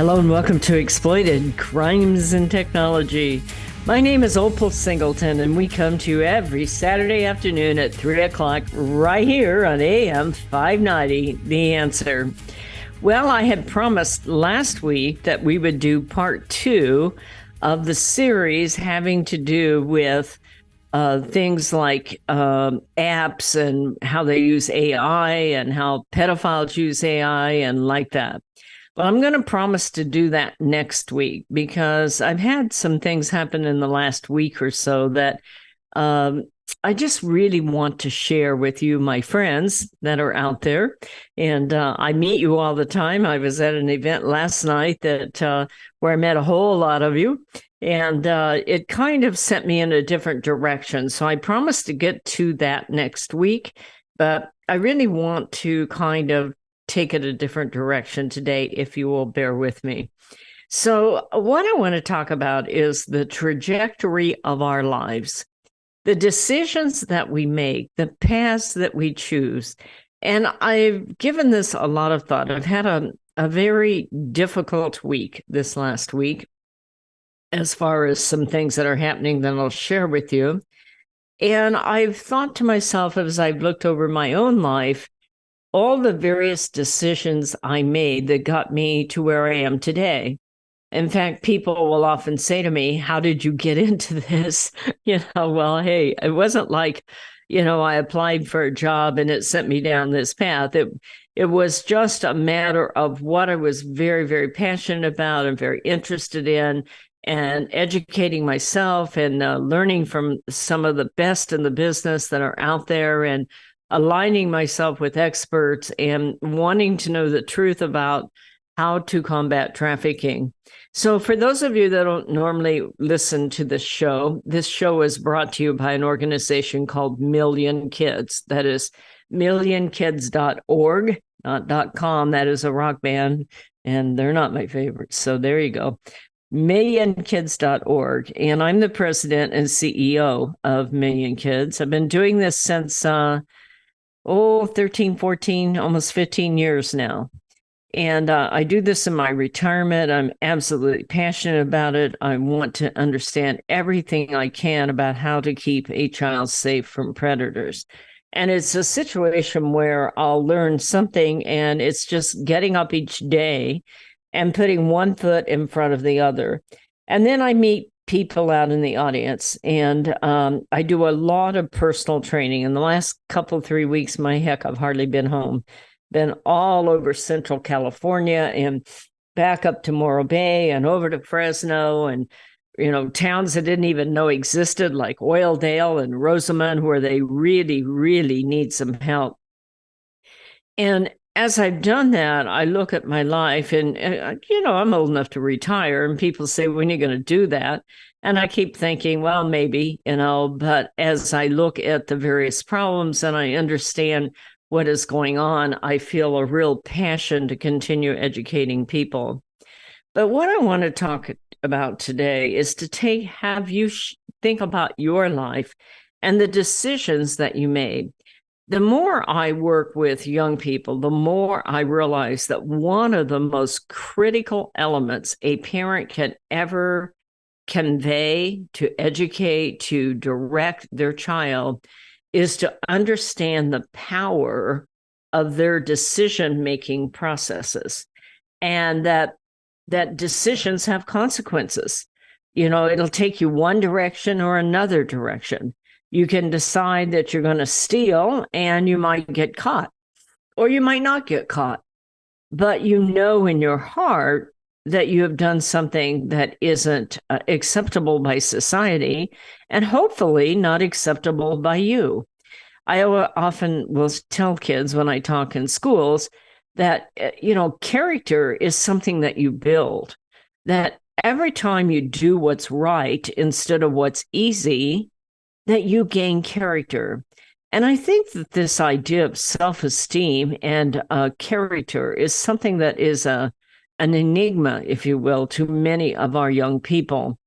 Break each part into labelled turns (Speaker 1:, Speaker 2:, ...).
Speaker 1: Hello and welcome to Exploited Crimes and Technology. My name is Opal Singleton, and we come to you every Saturday afternoon at 3 o'clock right here on AM 590, The Answer. Well, I had promised last week that we would do part 2 of the series having to do with things like apps and how they use AI and how pedophiles use AI and like that. Well, I'm going to promise to do that next week because I've had some things happen in the last week or so that I just really want to share with you, my friends that are out there. And I meet you all the time. I was at an event last night that where I met a whole lot of you. And it kind of sent me in a different direction. So I promise to get to that next week. But I really want to kind of take it a different direction today, if you will bear with me. So what I want to talk about is the trajectory of our lives, the decisions that we make, the paths that we choose. And I've given this a lot of thought. I've had a very difficult week this last week as far as some things that are happening that I'll share with you. And I've thought to myself as I've looked over my own life, all the various decisions I made that got me to where I am today. In fact, people will often say to me, how did you get into this? Well, hey, it wasn't like, I applied for a job and it sent me down this path. It was just a matter of what I was very, very passionate about and very interested in, and educating myself and learning from some of the best in the business that are out there, and aligning myself with experts and wanting to know the truth about how to combat trafficking. So for those of you that don't normally listen to this show is brought to you by an organization called Million Kids. That is millionkids.org, not .com. That is a rock band, and they're not my favorites. So there you go. millionkids.org. And I'm the president and CEO of Million Kids. I've been doing this since 13, 14, almost 15 years now. And I do this in my retirement. I'm absolutely passionate about it. I want to understand everything I can about how to keep a child safe from predators. And it's a situation where I'll learn something, and it's just getting up each day and putting one foot in front of the other. And then I meet people out in the audience, and I do a lot of personal training. In the last couple, 3 weeks, I've hardly been home. Been all over Central California and back up to Morro Bay and over to Fresno, and towns I didn't even know existed, like Oildale and Rosamond, where they really, really need some help. And as I've done that, I look at my life and I'm old enough to retire, and people say, when are you going to do that? And I keep thinking, well, maybe, but as I look at the various problems and I understand what is going on, I feel a real passion to continue educating people. But what I want to talk about today is to have you think about your life and the decisions that you made. The more I work with young people, the more I realize that one of the most critical elements a parent can ever convey, to educate, to direct their child, is to understand the power of their decision-making processes, and that decisions have consequences. It'll take you one direction or another direction. You can decide that you're going to steal and you might get caught, or you might not get caught. But in your heart that you have done something that isn't acceptable by society, and hopefully not acceptable by you. I often will tell kids when I talk in schools that, character is something that you build, that every time you do what's right instead of what's easy, that you gain character. And I think that this idea of self-esteem and character is something that is an enigma, if you will, to many of our young people.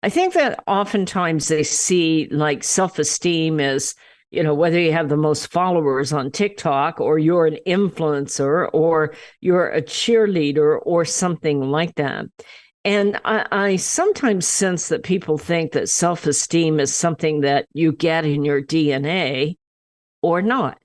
Speaker 1: I think that oftentimes they see like self-esteem as whether you have the most followers on TikTok or you're an influencer or you're a cheerleader or something like that. And I sometimes sense that people think that self-esteem is something that you get in your DNA or not.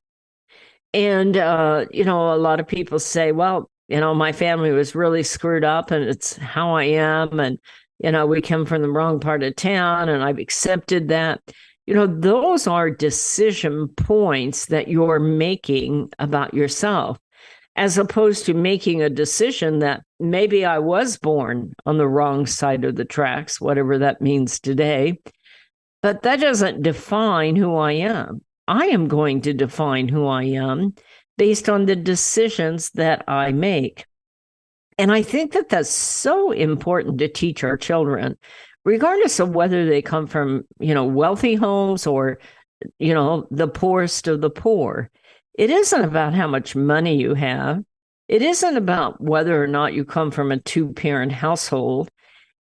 Speaker 1: And, a lot of people say, well, my family was really screwed up and it's how I am. And, we come from the wrong part of town and I've accepted that. Those are decision points that you're making about yourself, as opposed to making a decision that maybe I was born on the wrong side of the tracks, whatever that means today. But that doesn't define who I am. I am going to define who I am based on the decisions that I make. And I think that that's so important to teach our children, regardless of whether they come from, wealthy homes or, the poorest of the poor. It isn't about how much money you have. It isn't about whether or not you come from a two-parent household.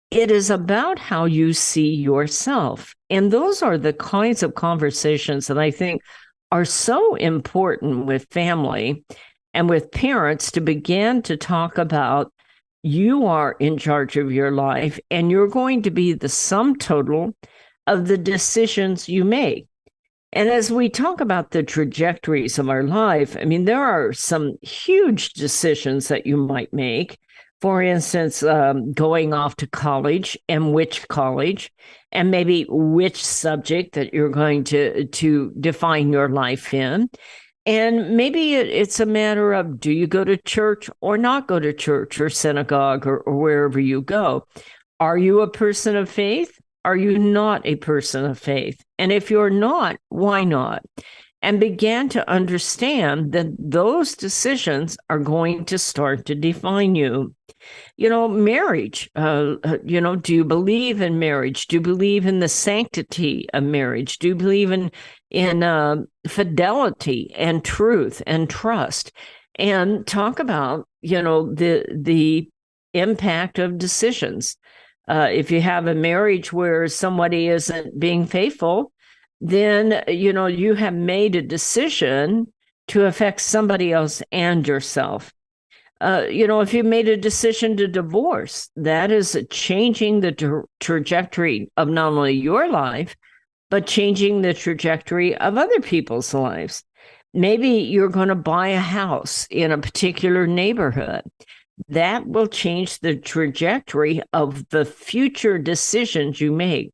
Speaker 1: It is about how you see yourself. And those are the kinds of conversations that I think are so important with family and with parents to begin to talk about. You are in charge of your life and you're going to be the sum total of the decisions you make. And as we talk about the trajectories of our life, I mean, there are some huge decisions that you might make. For instance, going off to college and which college, and maybe which subject that you're going to define your life in. And maybe it's a matter of, do you go to church or not go to church or synagogue or wherever you go? Are you a person of faith? Are you not a person of faith? And if you're not, why not? And began to understand that those decisions are going to start to define you. Marriage, do you believe in marriage? Do you believe in the sanctity of marriage? Do you believe in fidelity and truth and trust? And talk about, the impact of decisions. If you have a marriage where somebody isn't being faithful, then, you have made a decision to affect somebody else and yourself. If you made a decision to divorce, that is changing the trajectory of not only your life, but changing the trajectory of other people's lives. Maybe you're going to buy a house in a particular neighborhood. That will change the trajectory of the future decisions you make.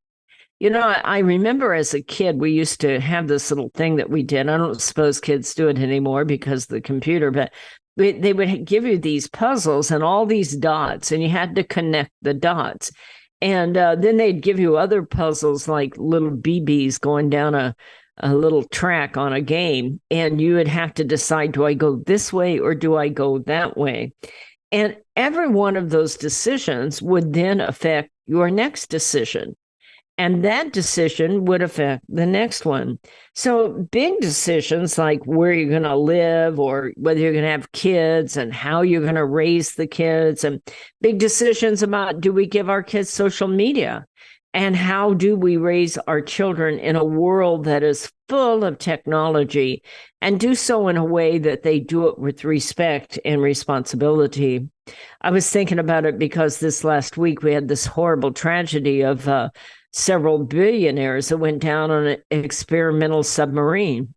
Speaker 1: I remember as a kid, we used to have this little thing that we did. I don't suppose kids do it anymore because of the computer, but they would give you these puzzles and all these dots, and you had to connect the dots. And then they'd give you other puzzles like little BBs going down a little track on a game. And you would have to decide, do I go this way or do I go that way? And every one of those decisions would then affect your next decision. And that decision would affect the next one. So big decisions like where you're going to live or whether you're going to have kids and how you're going to raise the kids, and big decisions about, do we give our kids social media? And how do we raise our children in a world that is full of technology, and do so in a way that they do it with respect and responsibility? I was thinking about it because this last week we had this horrible tragedy of several billionaires that went down on an experimental submarine.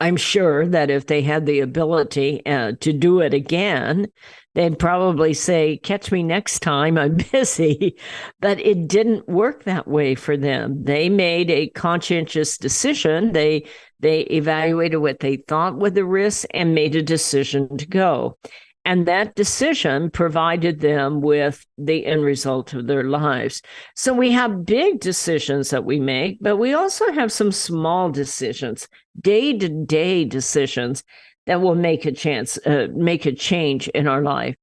Speaker 1: I'm sure that if they had the ability to do it again, they'd probably say, catch me next time, I'm busy. But it didn't work that way for them. They made a conscientious decision. They evaluated what they thought were the risks and made a decision to go. And that decision provided them with the end result of their lives. So we have big decisions that we make, but we also have some small decisions, day-to-day decisions that will make a change in our life.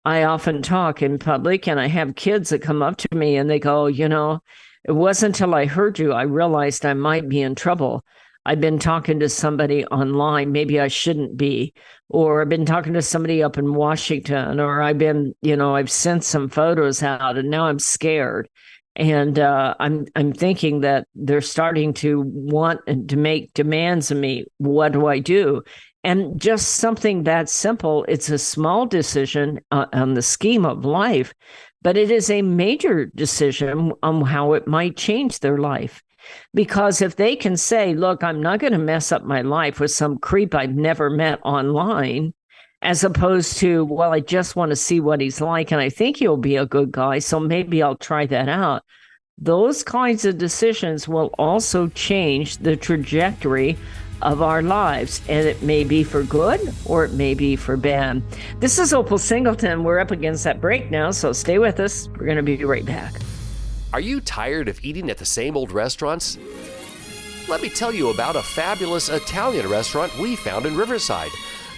Speaker 1: I often talk in public, and I have kids that come up to me and they go, it wasn't until I heard you, I realized I might be in trouble. I've been talking to somebody online, maybe I shouldn't be, or I've been talking to somebody up in Washington, or I've sent some photos out and now I'm scared. And I'm thinking that they're starting to want to make demands of me. What do I do? And just something that simple. It's a small decision on the scheme of life, but it is a major decision on how it might change their life. Because if they can say, look, I'm not going to mess up my life with some creep I've never met online, as opposed to, well, I just want to see what he's like and I think he'll be a good guy, so maybe I'll try that out. Those kinds of decisions will also change the trajectory of our lives, and it may be for good or it may be for bad. This is Opal Singleton. We're up against that break now, so stay with us. We're going to be right back.
Speaker 2: Are you tired of eating at the same old restaurants? Let me tell you about a fabulous Italian restaurant we found in Riverside,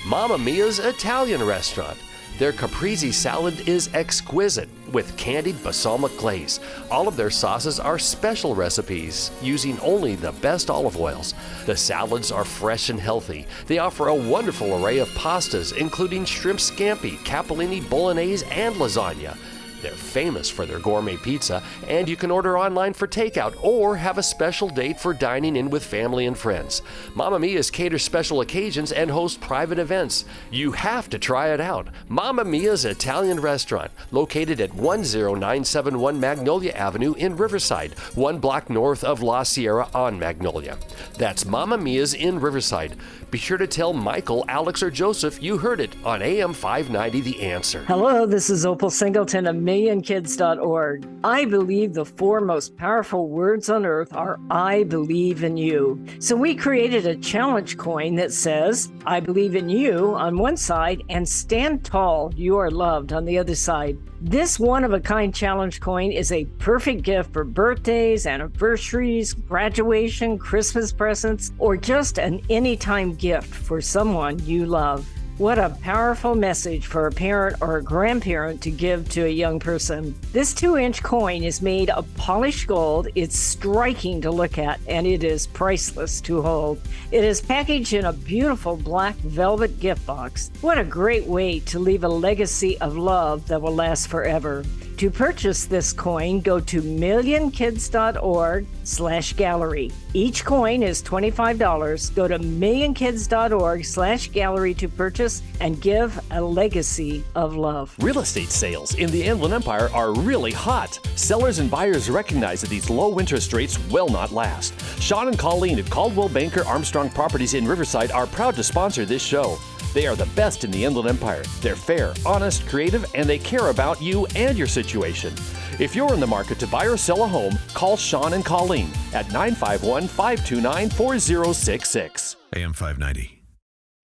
Speaker 2: Mamma Mia's Italian Restaurant. Their caprese salad is exquisite with candied balsamic glaze. All of their sauces are special recipes using only the best olive oils. The salads are fresh and healthy. They offer a wonderful array of pastas, including shrimp scampi, capellini, bolognese, and lasagna. They're famous for their gourmet pizza, and you can order online for takeout or have a special date for dining in with family and friends. Mamma Mia's caters special occasions and hosts private events. You have to try it out. Mamma Mia's Italian Restaurant, located at 10971 Magnolia Avenue in Riverside, 1 block north of La Sierra on Magnolia. That's Mamma Mia's in Riverside. Be sure to tell Michael, Alex, or Joseph you heard it on AM 590 The Answer.
Speaker 1: Hello, this is Opal Singleton of MillionKids.org. I believe the 4 most powerful words on earth are I believe in you. So we created a challenge coin that says, I believe in you on one side and stand tall, you are loved on the other side. This one-of-a-kind challenge coin is a perfect gift for birthdays, anniversaries, graduation, Christmas presents, or just an anytime gift for someone you love. What a powerful message for a parent or a grandparent to give to a young person. This 2-inch coin is made of polished gold. It's striking to look at, and it is priceless to hold. It is packaged in a beautiful black velvet gift box. What a great way to leave a legacy of love that will last forever. To purchase this coin, go to millionkids.org/gallery. Each coin is $25. Go to millionkids.org/gallery to purchase and give a legacy of love.
Speaker 3: Real estate sales in the Inland Empire are really hot. Sellers and buyers recognize that these low interest rates will not last. Sean and Colleen at Caldwell Banker Armstrong Properties in Riverside are proud to sponsor this show. They are the best in the Inland Empire. They're fair, honest, creative, and they care about you and your situation. If you're in the market to buy or sell a home, call Sean and Colleen at 951-529-4066.
Speaker 4: AM 590,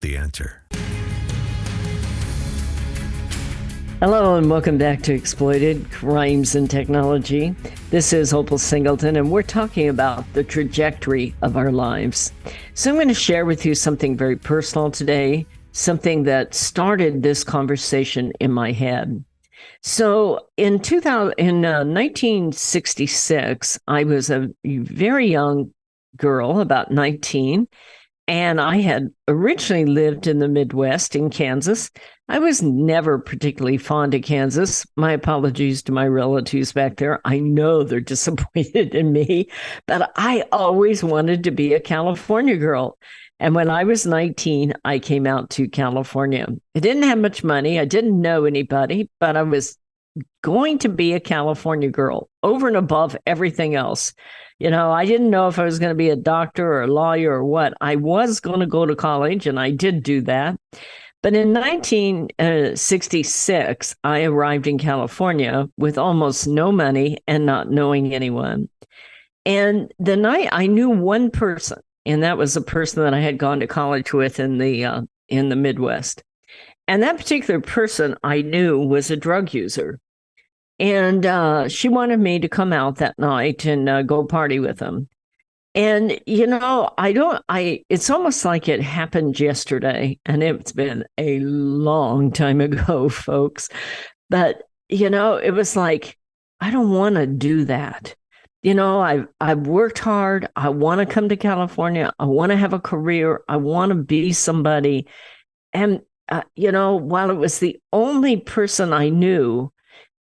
Speaker 4: The Answer.
Speaker 1: Hello and welcome back to Exploited Crimes and Technology. This is Opal Singleton, and we're talking about the trajectory of our lives. So I'm going to share with you something very personal today, something that started this conversation in my head. So in 1966, I was a very young girl, about 19, and I had originally lived in the Midwest in Kansas. I was never particularly fond of Kansas. My apologies to my relatives back there. I know they're disappointed in me, but I always wanted to be a California girl. And when I was 19, I came out to California. I didn't have much money. I didn't know anybody, but I was going to be a California girl over and above everything else. You know, I didn't know if I was going to be a doctor or a lawyer or what. I was going to go to college, and I did do that. But in 1966, I arrived in California with almost no money and not knowing anyone. And the night I knew one person, and that was a person that I had gone to college with in the Midwest. And that particular person I knew was a drug user. And she wanted me to come out that night and go party with him. And, you know, it's almost like it happened yesterday, and it's been a long time ago, folks. But, you know, it was like, I don't want to do that. You know, I've worked hard. I want to come to California. I want to have a career. I want to be somebody. And, you know, while it was the only person I knew,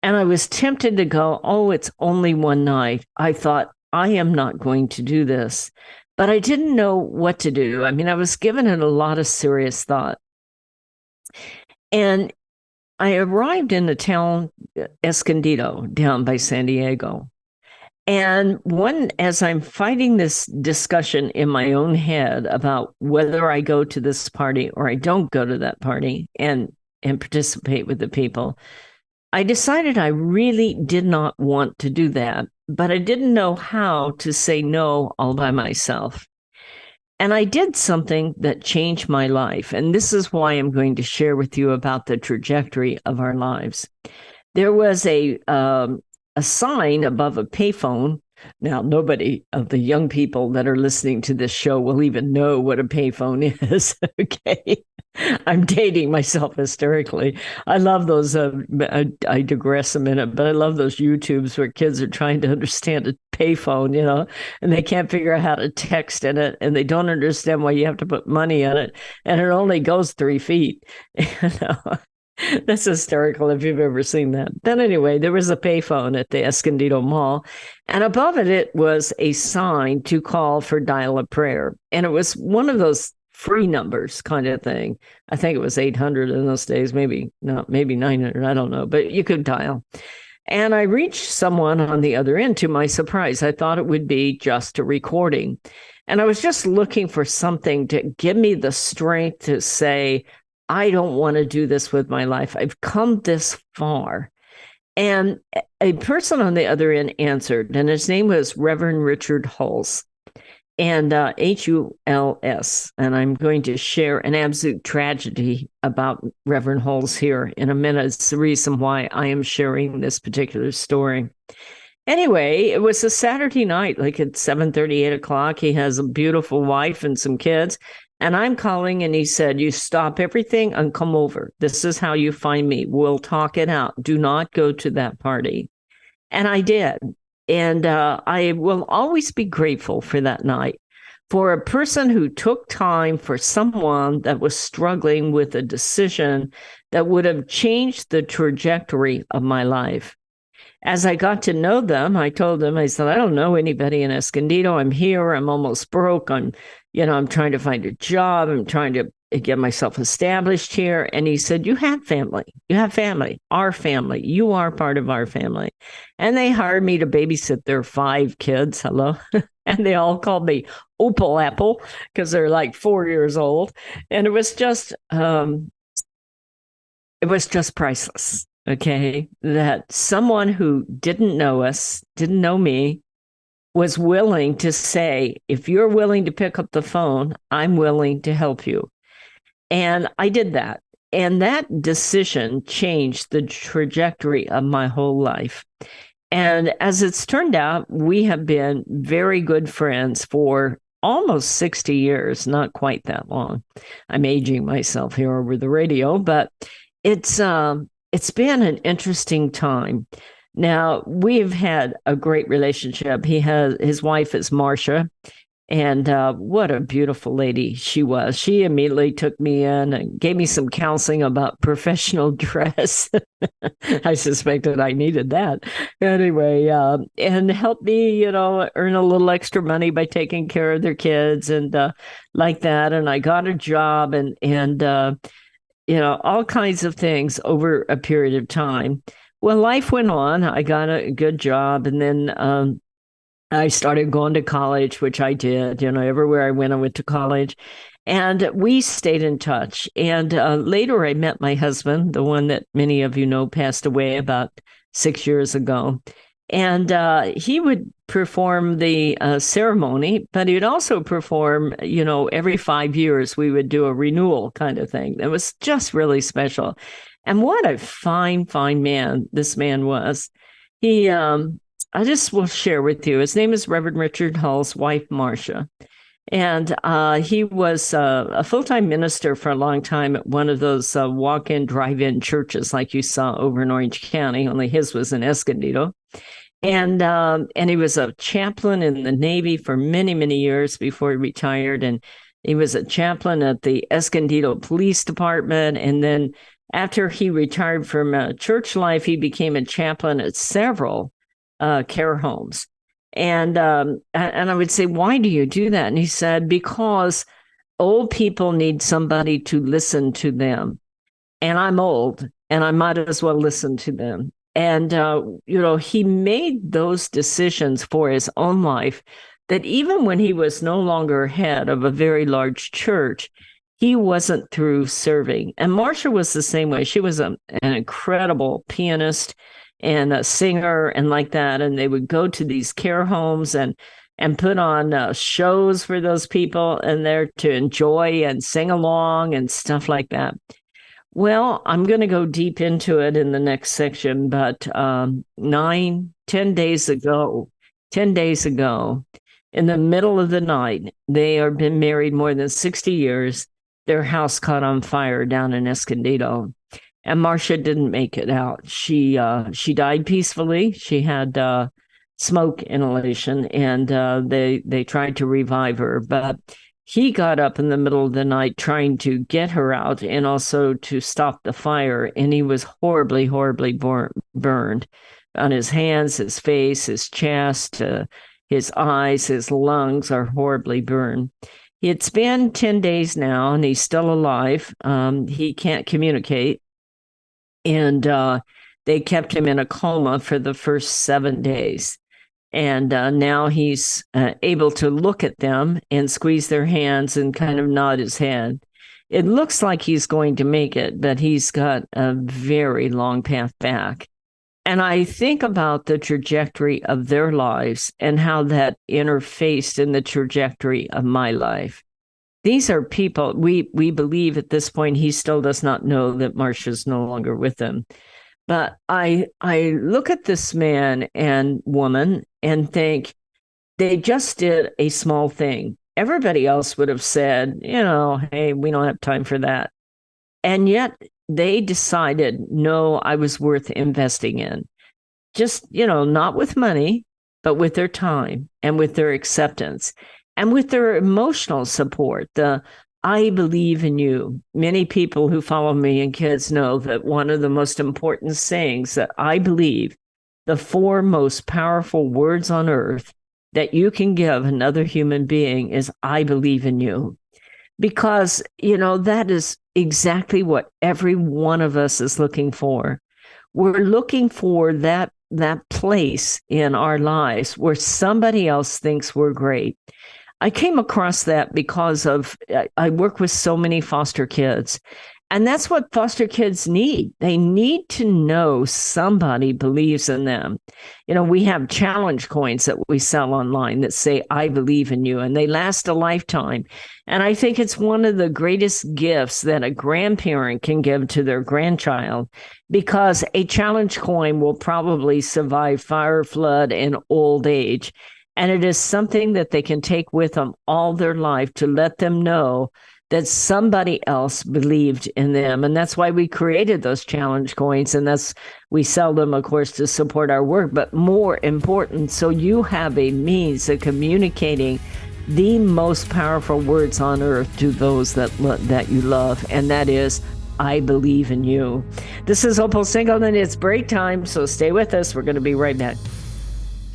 Speaker 1: And I was tempted to go, oh, it's only one night. I thought, I am not going to do this. But I didn't know what to do. I mean, I was giving it a lot of serious thought. And I arrived in the town Escondido down by San Diego. And as I'm fighting this discussion in my own head about whether I go to this party or I don't go to that party and participate with the people, I decided I really did not want to do that, but I didn't know how to say no all by myself. And I did something that changed my life. And this is why I'm going to share with you about the trajectory of our lives. There was a sign above a payphone. Now, nobody of the young people that are listening to this show will even know what a payphone is. Okay. I'm dating myself hysterically. I love those. I digress a minute, but I love those YouTubes where kids are trying to understand a payphone, and they can't figure out how to text in it, and they don't understand why you have to put money in it, and it only goes 3 feet. That's hysterical if you've ever seen that. Then anyway, there was a payphone at the Escondido Mall, and above it was a sign to call for dial a prayer. And it was one of those free numbers kind of thing. I think it was 800 in those days, maybe 900, I don't know, but you could dial. And I reached someone on the other end. To my surprise, I thought it would be just a recording. And I was just looking for something to give me the strength to say, I don't want to do this with my life. I've come this far. And a person on the other end answered, and his name was Reverend Richard Huls, and Huls. And I'm going to share an absolute tragedy about Reverend Huls here in a minute. It's the reason why I am sharing this particular story. Anyway, it was a Saturday night, like at 7:30, 8 o'clock. He has a beautiful wife and some kids. And I'm calling, and he said, you stop everything and come over. This is how you find me. We'll talk it out. Do not go to that party. And I did. And I will always be grateful for that night, for a person who took time for someone that was struggling with a decision that would have changed the trajectory of my life. As I got to know them, I told them, I said, I don't know anybody in Escondido. I'm here. I'm almost broke. I'm trying to find a job. I'm trying to get myself established here. And he said, you have family. You have family, our family. You are part of our family. And they hired me to babysit their 5 kids. Hello. And they all called me Opal Apple because they're like 4 years old. And it was just priceless. Okay, that someone who didn't know us, didn't know me, was willing to say, if you're willing to pick up the phone, I'm willing to help you. And I did that. And that decision changed the trajectory of my whole life. And as it's turned out, we have been very good friends for almost 60 years, not quite that long. I'm aging myself here over the radio, but it's been an interesting time. Now, we've had a great relationship. His wife is Marsha, and what a beautiful lady she was. She immediately took me in and gave me some counseling about professional dress. I suspected I needed that. Anyway, and helped me, earn a little extra money by taking care of their kids and like that. And I got a job and all kinds of things over a period of time. Well, life went on. I got a good job, and then I started going to college, which I did. Everywhere I went to college. And we stayed in touch. And later I met my husband, the one that many of you know passed away about 6 years ago. And he would perform the ceremony, but he'd also perform, every 5 years we would do a renewal kind of thing. It was just really special. And what a fine, fine man this man was. He, I just will share with you, his name is Reverend Richard Huls, wife Marsha. And he was a full-time minister for a long time at one of those walk-in, drive-in churches like you saw over in Orange County, only his was in Escondido. And he was a chaplain in the Navy for many, many years before he retired. And he was a chaplain at the Escondido Police Department. And then After he retired from church life, he became a chaplain at several care homes. And I would say, why do you do that? And he said, because old people need somebody to listen to them. And I'm old, and I might as well listen to them. And, he made those decisions for his own life that even when he was no longer head of a very large church, he wasn't through serving. And Marsha was the same way. She was an incredible pianist and a singer and like that. And they would go to these care homes and put on shows for those people and there to enjoy and sing along and stuff like that. Well, I'm going to go deep into it in the next section, but 10 days ago, in the middle of the night, they have been married more than 60 years. Their house caught on fire down in Escondido, and Marsha didn't make it out. She died peacefully. She had smoke inhalation, and they tried to revive her, but he got up in the middle of the night trying to get her out and also to stop the fire, and he was horribly, horribly burned on his hands, his face, his chest, his eyes, his lungs are horribly burned. It's been 10 days now, and he's still alive. He can't communicate, and they kept him in a coma for the first 7 days. And now he's able to look at them and squeeze their hands and kind of nod his head. It looks like he's going to make it, but he's got a very long path back. And I think about the trajectory of their lives and how that interfaced in the trajectory of my life. These are people, we believe at this point, he still does not know that Marsha's no longer with him. But I look at this man and woman and think they just did a small thing. Everybody else would have said, hey, we don't have time for that. And yet they decided, no, I was worth investing in. Just, not with money, but with their time and with their acceptance and with their emotional support. I believe in you. Many people who follow me and kids know that one of the most important sayings that I believe, the 4 most powerful words on earth that you can give another human being is, I believe in you. Because, that is exactly what every one of us is looking for. We're looking for that place in our lives where somebody else thinks we're great. I came across that because I work with so many foster kids, and that's what foster kids need. They need to know somebody believes in them. We have challenge coins that we sell online that say, I believe in you, and they last a lifetime. And I think it's one of the greatest gifts that a grandparent can give to their grandchild, because a challenge coin will probably survive fire, flood, and old age. And it is something that they can take with them all their life to let them know that somebody else believed in them. And that's why we created those challenge coins. And we sell them, of course, to support our work. But more important, so you have a means of communicating the most powerful words on earth to those that you love. And that is, I believe in you. This is Opal Singleton. It's break time, so stay with us. We're going to be right back.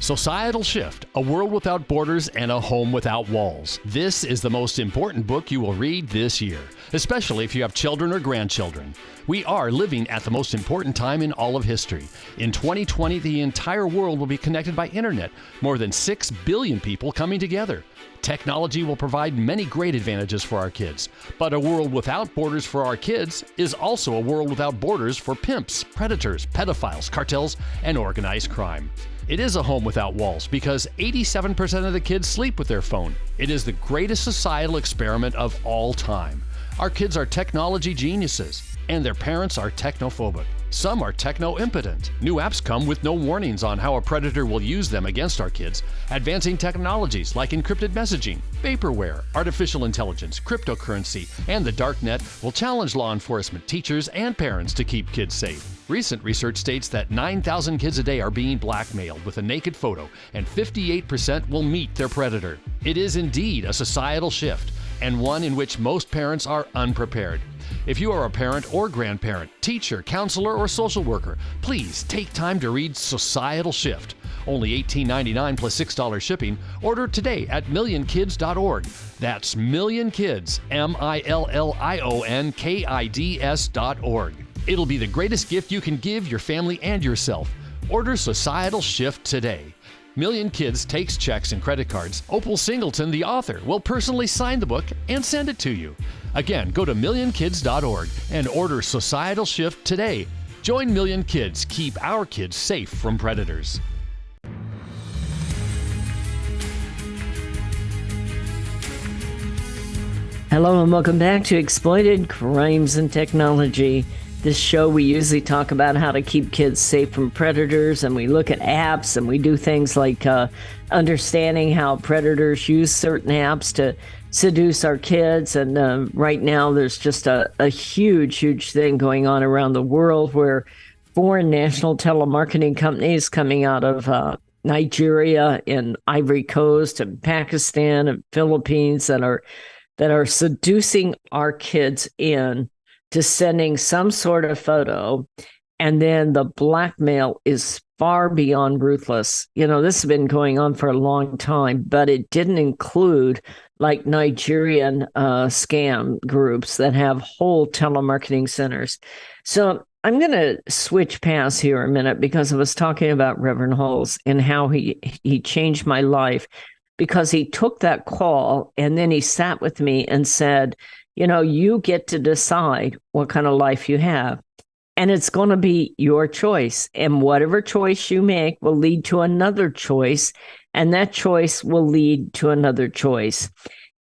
Speaker 3: Societal Shift, A World Without Borders and a Home Without Walls. This is the most important book you will read this year, especially if you have children or grandchildren. We are living at the most important time in all of history. In 2020, the entire world will be connected by internet, more than 6 billion people coming together. Technology will provide many great advantages for our kids, but a world without borders for our kids is also a world without borders for pimps, predators, pedophiles, cartels, and organized crime. It is a home without walls because 87% of the kids sleep with their phone. It is the greatest societal experiment of all time. Our kids are technology geniuses, and their parents are technophobic. Some are techno-impotent. New apps come with no warnings on how a predator will use them against our kids. Advancing technologies like encrypted messaging, vaporware, artificial intelligence, cryptocurrency, and the dark net will challenge law enforcement, teachers, and parents to keep kids safe. Recent research states that 9,000 kids a day are being blackmailed with a naked photo, and 58% will meet their predator. It is indeed a societal shift, and one in which most parents are unprepared. If you are a parent or grandparent, teacher, counselor, or social worker, please take time to read Societal Shift. Only $18.99 plus $6 shipping. Order today at millionkids.org. That's millionkids, millionkids.org. It'll be the greatest gift you can give your family and yourself. Order Societal Shift today. Million Kids takes checks and credit cards. Opal Singleton, the author, will personally sign the book and send it to you. Again, go to millionkids.org and order Societal Shift today. Join Million Kids. Keep our kids safe from predators.
Speaker 1: Hello and welcome back to Exploited Crimes and Technology. This show, we usually talk about how to keep kids safe from predators, and we look at apps, and we do things like understanding how predators use certain apps to seduce our kids. And right now, there's just a huge thing going on around the world where foreign national telemarketing companies coming out of Nigeria and Ivory Coast and Pakistan and Philippines that are seducing our kids into sending some sort of photo, and then the blackmail is far beyond ruthless. You know, this has been going on for a long time, but it didn't include like Nigerian scam groups that have whole telemarketing centers. So I'm going to switch paths here a minute because I was talking about Reverend Huls and how he changed my life, because he took that call and then he sat with me and said, you know, you get to decide what kind of life you have, and it's going to be your choice. And whatever choice you make will lead to another choice, and that choice will lead to another choice.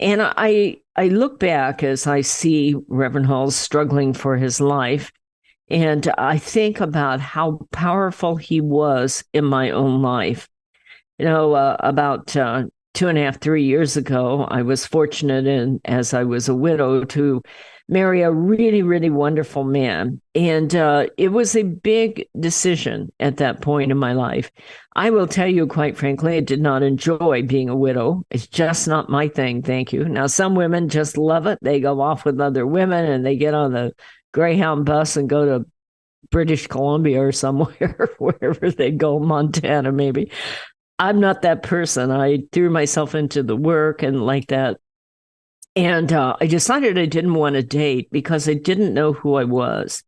Speaker 1: And I look back as I see Reverend Huls struggling for his life, and I think about how powerful he was in my own life. You know, about 2.5, 3 years ago, I was fortunate, as I was a widow, to marry a really wonderful man. And it was a big decision at that point in my life. I will tell you, quite frankly, I did not enjoy being a widow. It's just not my thing, thank you. Now, some women just love it. They go off with other women and they get on the Greyhound bus and go to British Columbia or somewhere, wherever they go, Montana maybe. I'm not that person. I threw myself into the work and like that. And I decided I didn't want to date because I didn't know who I was.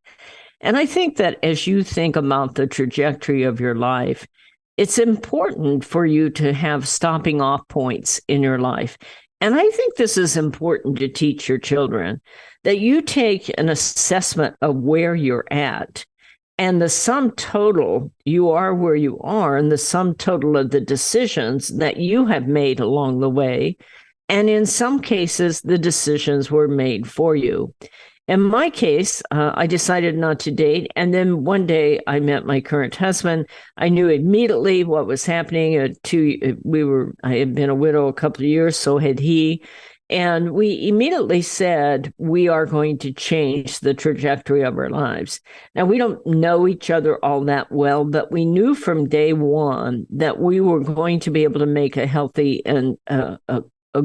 Speaker 1: And I think that as you think about the trajectory of your life, it's important for you to have stopping off points in your life. And I think this is important to teach your children, that you take an assessment of where you're at. And the sum total, you are where you are, and the sum total of the decisions that you have made along the way. And in some cases, the decisions were made for you. In my case, I decided not to date. And then one day I met my current husband. I knew immediately what was happening. I had been a widow a couple of years, so had he. And we immediately said, we are going to change the trajectory of our lives. Now, we don't know each other all that well, but we knew from day one that we were going to be able to make a healthy and a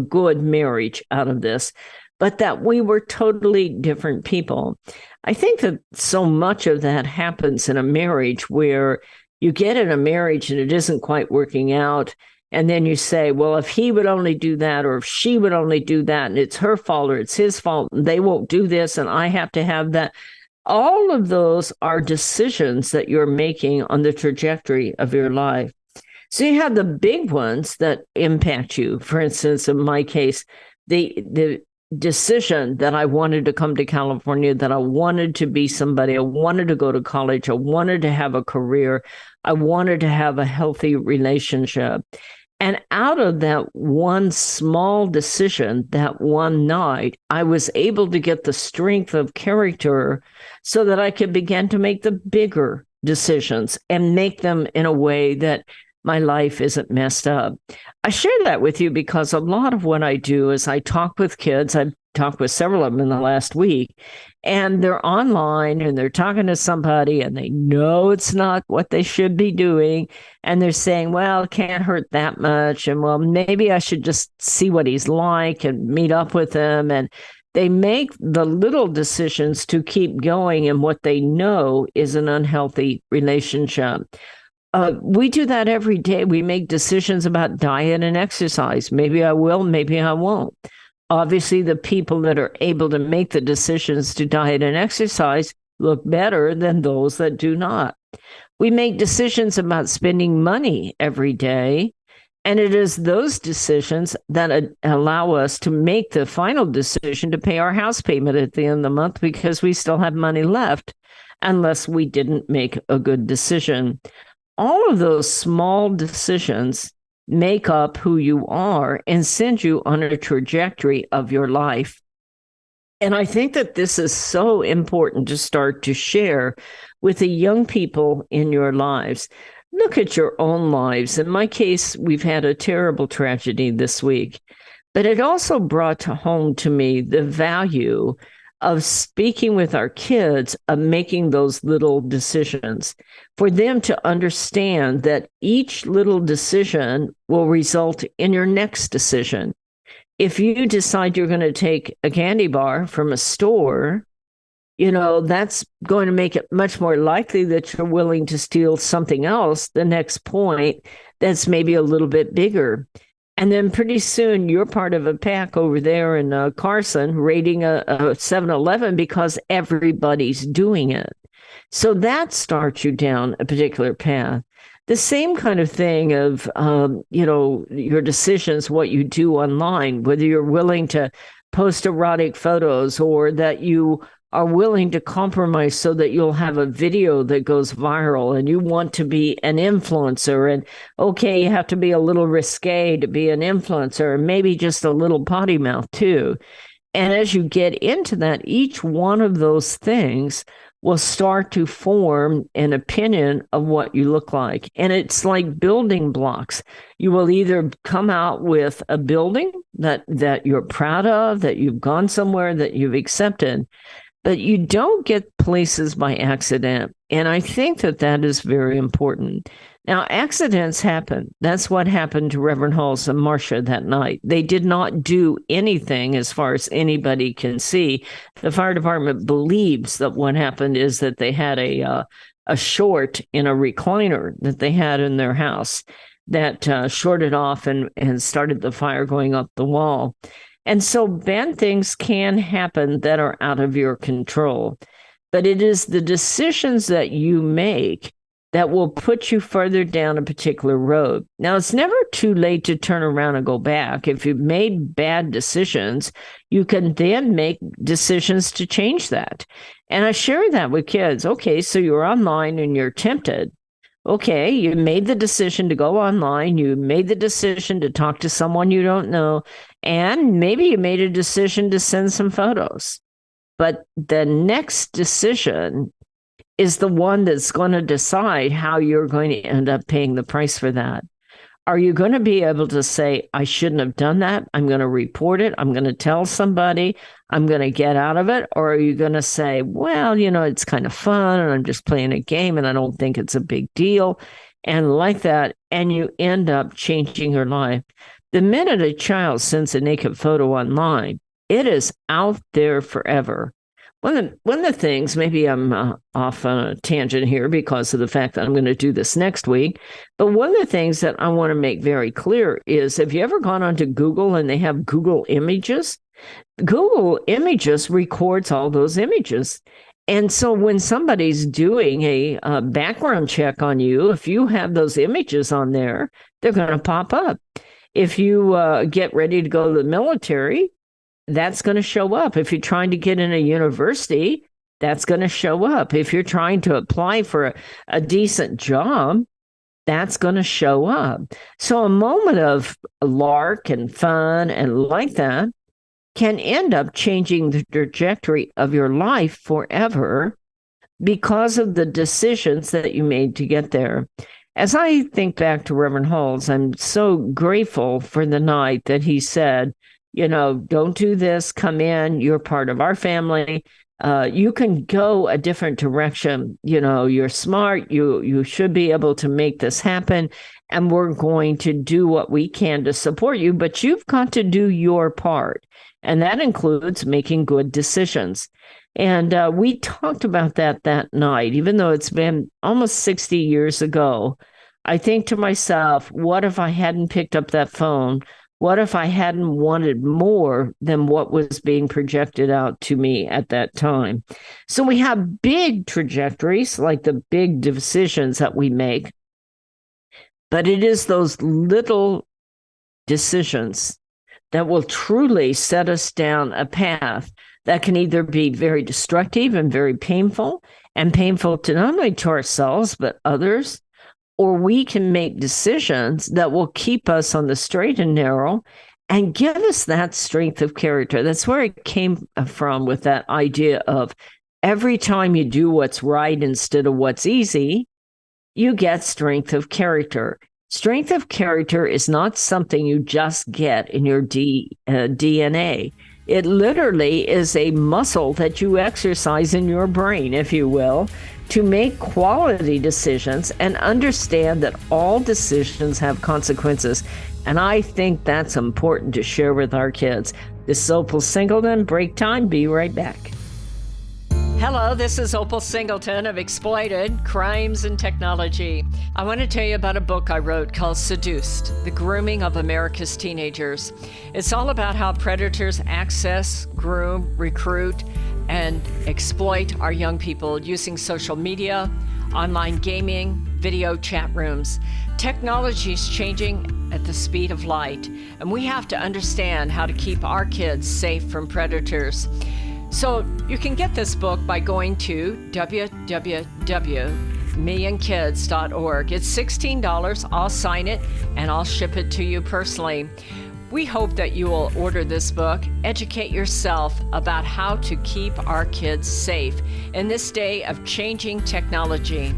Speaker 1: good marriage out of this, but that we were totally different people. I think that so much of that happens in a marriage where you get in a marriage and it isn't quite working out. And then you say, well, if he would only do that, or if she would only do that, and it's her fault or it's his fault, and they won't do this, and I have to have that. All of those are decisions that you're making on the trajectory of your life. So you have the big ones that impact you. For instance, in my case, the decision that I wanted to come to California, that I wanted to be somebody, I wanted to go to college, I wanted to have a career, I wanted to have a healthy relationship. And out of that one small decision, that one night, I was able to get the strength of character so that I could begin to make the bigger decisions and make them in a way that my life isn't messed up. I share that with you because a lot of what I do is I talk with kids. I've talked with several of them in the last week, and they're online and they're talking to somebody and they know it's not what they should be doing. And they're saying, well, it can't hurt that much. And well, maybe I should just see what he's like and meet up with him. And They make the little decisions to keep going in what they know is an unhealthy relationship. We do that every day. We make decisions about diet and exercise. Maybe I will, maybe I won't. Obviously, the people that are able to make the decisions to diet and exercise look better than those that do not. We make decisions about spending money every day. And it is those decisions that allow us to make the final decision to pay our house payment at the end of the month because we still have money left, unless we didn't make a good decision. All of those small decisions make up who you are and send you on a trajectory of your life. And I think that this is so important to start to share with the young people in your lives. Look at your own lives. In my case, we've had a terrible tragedy this week, but it also brought home to me the value of speaking with our kids, of making those little decisions, for them to understand that each little decision will result in your next decision. If you decide you're going to take a candy bar from a store, that's going to make it much more likely that you're willing to steal something else the next point that's maybe a little bit bigger. And then pretty soon you're part of a pack over there in Carson raiding a 7-Eleven because everybody's doing it. So that starts you down a particular path. The same kind of thing of, your decisions, what you do online, whether you're willing to post erotic photos or that you are willing to compromise so that you'll have a video that goes viral and you want to be an influencer. And okay, you have to be a little risque to be an influencer, and maybe just a little potty mouth too. And as you get into that, each one of those things will start to form an opinion of what you look like. And it's like building blocks. You will either come out with a building that you're proud of, that you've gone somewhere, that you've accepted, but you don't get places by accident. And I think that is very important. Now, accidents happen. That's what happened to Rev Huls and Marsha that night. They did not do anything as far as anybody can see. The fire department believes that what happened is that they had a short in a recliner that they had in their house that shorted off and started the fire going up the wall. And so bad things can happen that are out of your control. But it is the decisions that you make that will put you further down a particular road. Now, it's never too late to turn around and go back. If you've made bad decisions, you can then make decisions to change that. And I share that with kids. Okay, so you're online and you're tempted. Okay, you made the decision to go online. You made the decision to talk to someone you don't know. And maybe you made a decision to send some photos. But the next decision is the one that's going to decide how you're going to end up paying the price for that. Are you going to be able to say, I shouldn't have done that? I'm going to report it. I'm going to tell somebody. I'm going to get out of it. Or are you going to say, well, it's kind of fun and I'm just playing a game and I don't think it's a big deal. And like that, and you end up changing your life. The minute a child sends a naked photo online, it is out there forever. One of the things, maybe I'm off on a tangent here because of the fact that I'm going to do this next week, but one of the things that I want to make very clear is, have you ever gone onto Google and they have Google Images? Google Images records all those images. And so when somebody's doing a background check on you, if you have those images on there, they're going to pop up. If you get ready to go to the military, that's going to show up. If you're trying to get in a university, that's going to show up. If you're trying to apply for a decent job, that's going to show up. So a moment of lark and fun and like that can end up changing the trajectory of your life forever because of the decisions that you made to get there. As I think back to Reverend Huls, I'm so grateful for the night that he said, don't do this, come in, you're part of our family. You can go a different direction. You're smart, you should be able to make this happen, and we're going to do what we can to support you, but you've got to do your part. And that includes making good decisions. And we talked about that night, even though it's been almost 60 years ago. I think to myself, what if I hadn't picked up that phone? What if I hadn't wanted more than what was being projected out to me at that time? So we have big trajectories, like the big decisions that we make, but it is those little decisions that will truly set us down a path that can either be very destructive and very painful, and painful to not only to ourselves, but others, or we can make decisions that will keep us on the straight and narrow and give us that strength of character. That's where it came from, with that idea of every time you do what's right instead of what's easy, you get strength of character. Strength of character is not something you just get in your DNA. It literally is a muscle that you exercise in your brain, if you will, to make quality decisions and understand that all decisions have consequences. And I think that's important to share with our kids. This is Opal Singleton. Break time. Be right back. Hello, this is Opal Singleton of Exploited Crimes and Technology. I want to tell you about a book I wrote called Seduced: The Grooming of America's Teenagers. It's all about how predators access, groom, recruit, and exploit our young people using social media, online gaming, video chat rooms. Technology is changing at the speed of light, and we have to understand how to keep our kids safe from predators. So you can get this book by going to www.millionkids.org. It's $16. I'll sign it and I'll ship it to you personally. We hope that you will order this book, educate yourself about how to keep our kids safe in this day of changing technology.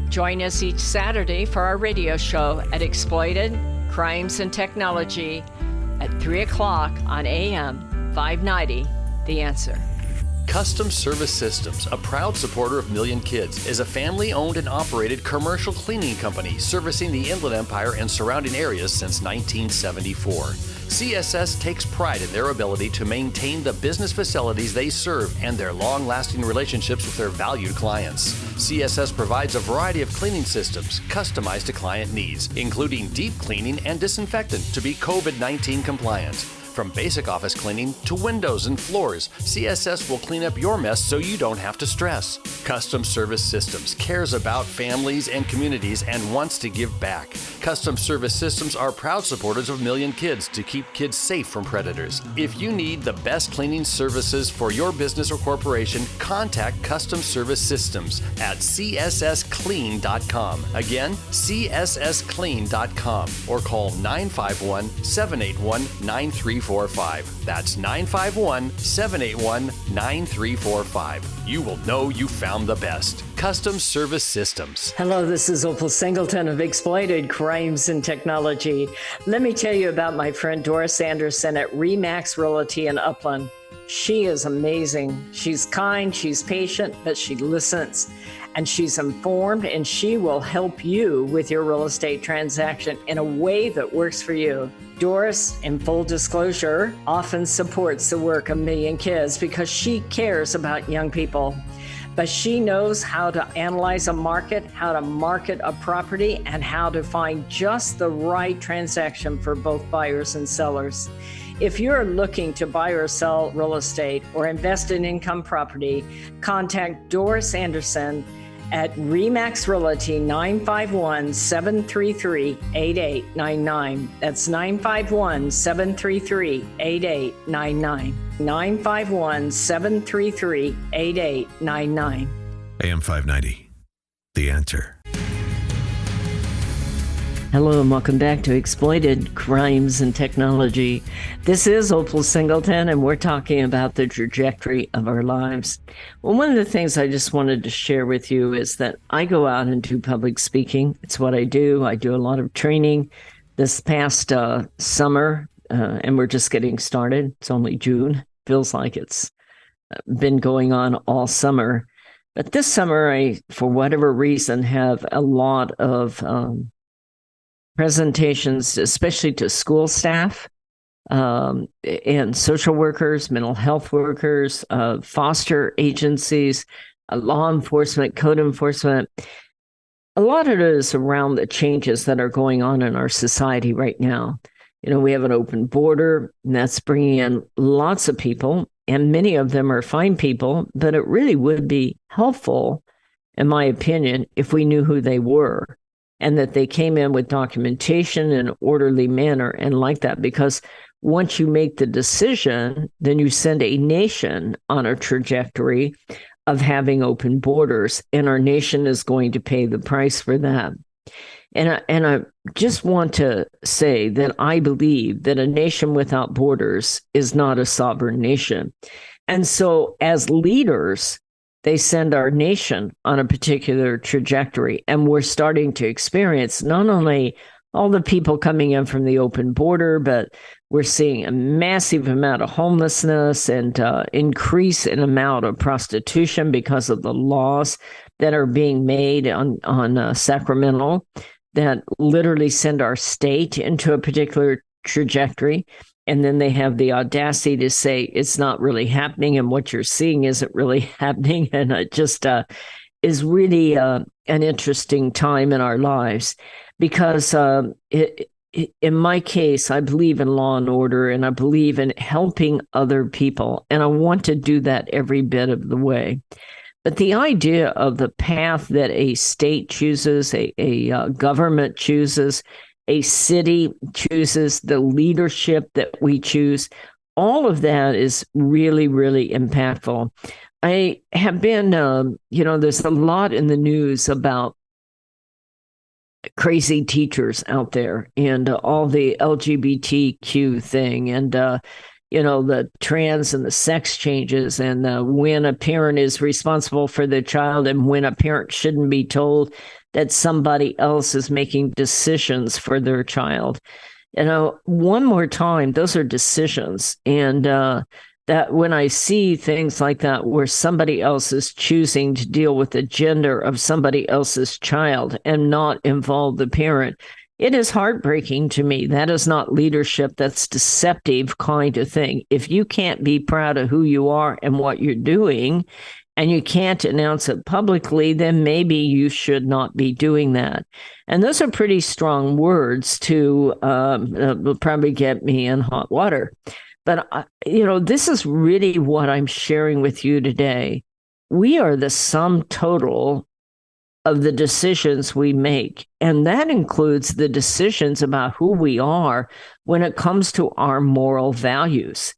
Speaker 1: Join us each Saturday for our radio show at Exploited Crimes and Technology at 3 o'clock on AM 590. The Answer.
Speaker 3: Custom Service Systems, a proud supporter of Million Kids, is a family-owned and operated commercial cleaning company servicing the Inland Empire and surrounding areas since 1974. CSS takes pride in their ability to maintain the business facilities they serve and their long-lasting relationships with their valued clients. CSS provides a variety of cleaning systems customized to client needs, including deep cleaning and disinfectant to be COVID-19 compliant. From basic office cleaning to windows and floors, CSS will clean up your mess so you don't have to stress. Custom Service Systems cares about families and communities and wants to give back. Custom Service Systems are proud supporters of Million Kids to keep kids safe from predators. If you need the best cleaning services for your business or corporation, contact Custom Service Systems at cssclean.com. Again, cssclean.com, or call 951-781-9345. That's 951-781-9345. You will know you found the best. Custom Service Systems.
Speaker 1: Hello, this is Opal Singleton of Exploited Crimes and Technology. Let me tell you about my friend Doris Anderson at Remax Realty in Upland. She is amazing. She's kind, she's patient, but she listens. And she's informed, and she will help you with your real estate transaction in a way that works for you. Doris, in full disclosure, often supports the work of Million Kids because she cares about young people. But she knows how to analyze a market, how to market a property, and how to find just the right transaction for both buyers and sellers. If you're looking to buy or sell real estate or invest in income property, contact Doris Anderson at Remax Realty 951-733-8899. That's 951-733-8899. 951-733-8899.
Speaker 4: AM 590. The Answer.
Speaker 1: Hello and welcome back to Exploited Crimes and Technology. This is Opal Singleton, and we're talking about the trajectory of our lives. Well, one of the things I just wanted to share with you is that I go out and do public speaking. It's what I do. I do a lot of training. This past summer, and we're just getting started. It's only June. Feels like it's been going on all summer. But this summer, I, for whatever reason, have a lot of presentations, especially to school staff. and social workers, mental health workers, foster agencies, law enforcement, code enforcement. A lot of it is around the changes that are going on in our society right now. We have an open border, and that's bringing in lots of people, and many of them are fine people, but it really would be helpful, in my opinion, if we knew who they were and that they came in with documentation in an orderly manner and like that. Because once you make the decision, then you send a nation on a trajectory of having open borders, and our nation is going to pay the price for that. And I just want to say that I believe that a nation without borders is not a sovereign nation. And so as leaders, they send our nation on a particular trajectory. And we're starting to experience not only all the people coming in from the open border, but we're seeing a massive amount of homelessness and increase in amount of prostitution because of the laws that are being made on Sacramento that literally send our state into a particular trajectory. And then they have the audacity to say it's not really happening, and what you're seeing isn't really happening. And it just is really an interesting time in our lives, because in my case, I believe in law and order, and I believe in helping other people. And I want to do that every bit of the way. But the idea of the path that a state chooses, a government chooses, a city chooses, the leadership that we choose, all of that is really, really impactful. I have been, there's a lot in the news about crazy teachers out there, and all the LGBTQ thing, and the trans and the sex changes, and when a parent is responsible for the child, and when a parent shouldn't be told that somebody else is making decisions for their child. One more time, those are decisions. And that when I see things like that, where somebody else is choosing to deal with the gender of somebody else's child and not involve the parent, it is heartbreaking to me. That is not leadership. That's deceptive kind of thing. If you can't be proud of who you are and what you're doing, and you can't announce it publicly, then maybe you should not be doing that. And those are pretty strong words to will probably get me in hot water. But, this is really what I'm sharing with you today. We are the sum total of the decisions we make. And that includes the decisions about who we are when it comes to our moral values.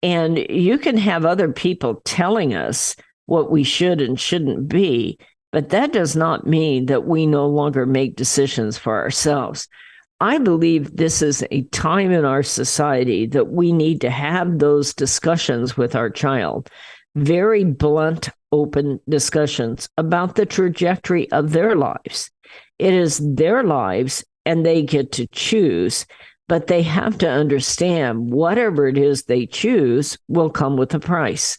Speaker 1: And you can have other people telling us what we should and shouldn't be, but that does not mean that we no longer make decisions for ourselves. I believe this is a time in our society that we need to have those discussions with our child, very blunt, open discussions about the trajectory of their lives. It is their lives, and they get to choose, but they have to understand whatever it is they choose will come with a price.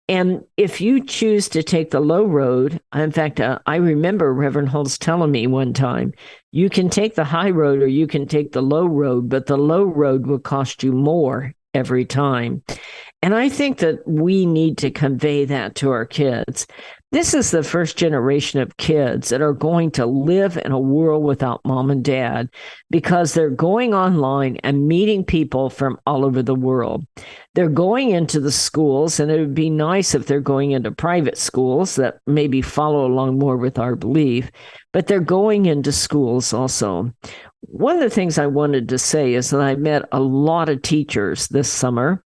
Speaker 1: And if you choose to take the low road, in fact, I remember Rev Huls telling me one time, you can take the high road or you can take the low road, but the low road will cost you more every time. And I think that we need to convey that to our kids. This is the first generation of kids that are going to live in a world without mom and dad, because they're going online and meeting people from all over the world. They're going into the schools, and it would be nice if they're going into private schools that maybe follow along more with our belief, but they're going into schools also. One of the things I wanted to say is that I met a lot of teachers this summer,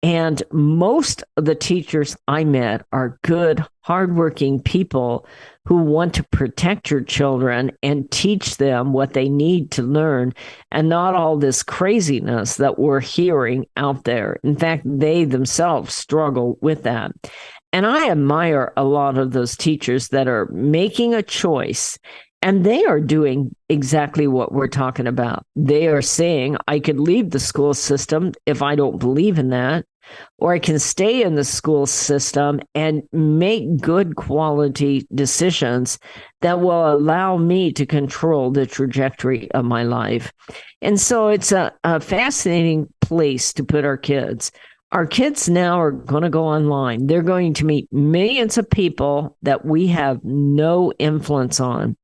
Speaker 1: and most of the teachers I met are good, hardworking people who want to protect your children and teach them what they need to learn, and not all this craziness that we're hearing out there. In fact, they themselves struggle with that. And I admire a lot of those teachers that are making a choice, and they are doing exactly what we're talking about. They are saying, I could leave the school system if I don't believe in that, or I can stay in the school system and make good quality decisions that will allow me to control the trajectory of my life. And so it's a fascinating place to put our kids. Our kids now are going to go online. They're going to meet millions of people that we have no influence on.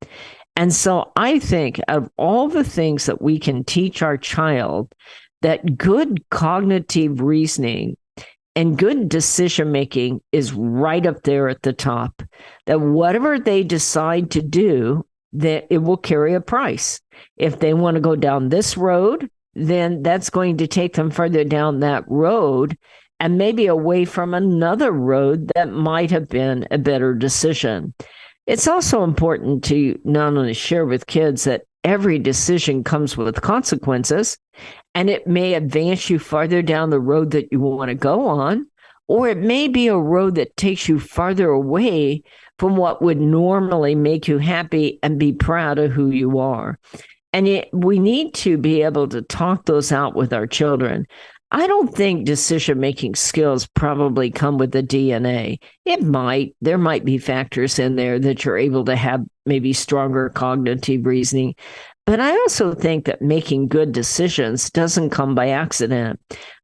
Speaker 1: And so I think of all the things that we can teach our child, that good cognitive reasoning and good decision making is right up there at the top. That whatever they decide to do, that it will carry a price. If they want to go down this road, then that's going to take them further down that road and maybe away from another road that might have been a better decision. It's also important to not only share with kids that every decision comes with consequences, and it may advance you farther down the road that you want to go on, or it may be a road that takes you farther away from what would normally make you happy and be proud of who you are. And yet we need to be able to talk those out with our children. I don't think decision-making skills probably come with the DNA. It might. There might be factors in there that you're able to have maybe stronger cognitive reasoning. But I also think that making good decisions doesn't come by accident.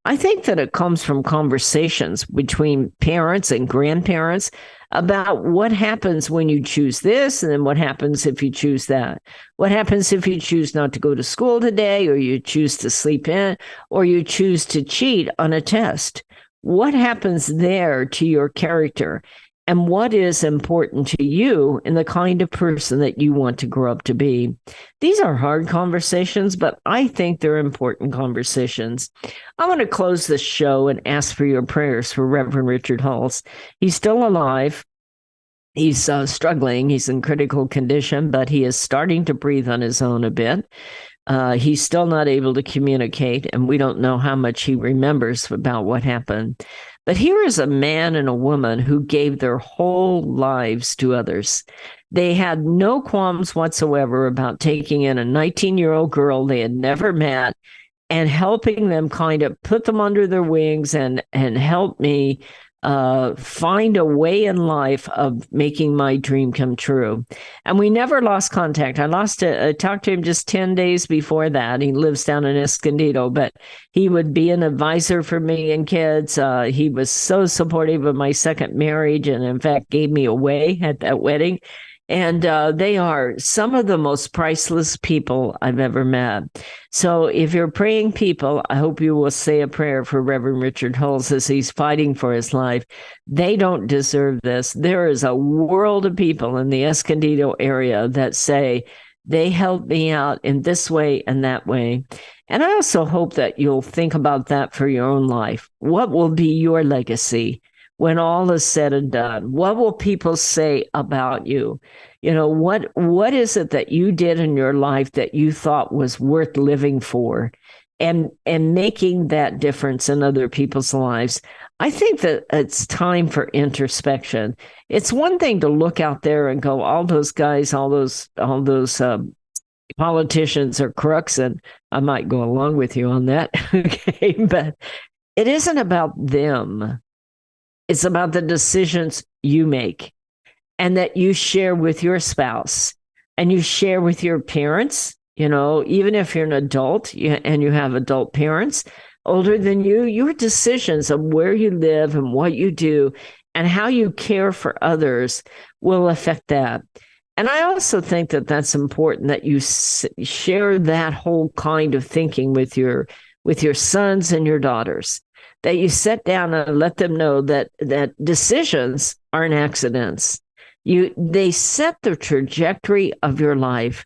Speaker 1: I think that it comes from conversations between parents and grandparents about what happens when you choose this, and then what happens if you choose that. What happens if you choose not to go to school today, or you choose to sleep in, or you choose to cheat on a test? What happens there to your character? And what is important to you and the kind of person that you want to grow up to be? These are hard conversations, but I think they're important conversations. I want to close this show and ask for your prayers for Reverend Richard Huls. He's still alive. He's struggling. He's in critical condition, but he is starting to breathe on his own a bit. He's still not able to communicate, and we don't know how much he remembers about what happened. But here is a man and a woman who gave their whole lives to others. They had no qualms whatsoever about taking in a 19-year-old girl they had never met and helping them kind of put them under their wings and help me find a way in life of making my dream come true. And we never lost contact. I talked to him just 10 days before that. He lives down in Escondido, but he would be an advisor for me and kids. He was so supportive of my second marriage, and in fact gave me away at that wedding. And they are some of the most priceless people I've ever met. So if you're praying people, I hope you will say a prayer for Reverend Richard Huls as he's fighting for his life. They don't deserve this. There is a world of people in the Escondido area that say, they helped me out in this way and that way. And I also hope that you'll think about that for your own life. What will be your legacy when all is said and done? What will people say about you? You know, what is it that you did in your life that you thought was worth living for, and making that difference in other people's lives? I think that it's time for introspection. It's one thing to look out there and go, all those guys, all those politicians are crooks, and I might go along with you on that. Okay, but it isn't about them. It's about the decisions you make and that you share with your spouse and you share with your parents. You know, even if you're an adult and you have adult parents older than you, your decisions of where you live and what you do and how you care for others will affect that. And I also think that that's important, that you share that whole kind of thinking with your sons and your daughters, that you sit down and let them know that decisions aren't accidents. They set the trajectory of your life.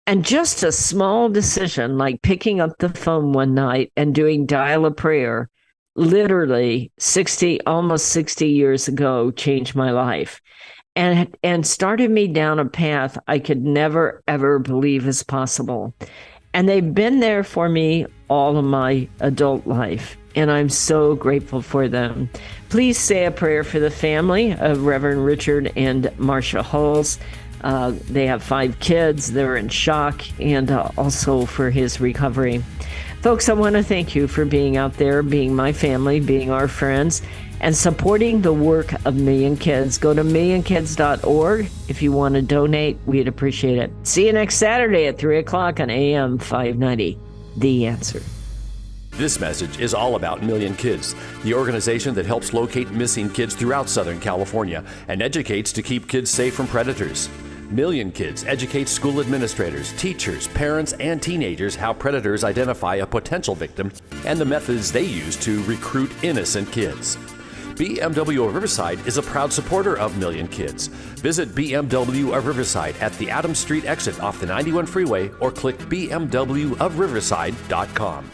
Speaker 1: And just a small decision like picking up the phone one night and doing dial a prayer, literally almost 60 years ago, changed my life and started me down a path I could never, ever believe is possible. And they've been there for me all of my adult life. And I'm so grateful for them. Please say a prayer for the family of Reverend Richard and Marsha Huls. They have 5 kids. They're in shock, and also for his recovery. Folks, I want to thank you for being out there, being my family, being our friends, and supporting the work of Million Kids. Go to millionkids.org if you want to donate. We'd appreciate it. See you next Saturday at 3 o'clock on AM 590. The Answer.
Speaker 3: This message is all about Million Kids, the organization that helps locate missing kids throughout Southern California and educates to keep kids safe from predators. Million Kids educates school administrators, teachers, parents, and teenagers how predators identify a potential victim and the methods they use to recruit innocent kids. BMW of Riverside is a proud supporter of Million Kids. Visit BMW of Riverside at the Adams Street exit off the 91 freeway or click bmwofriverside.com.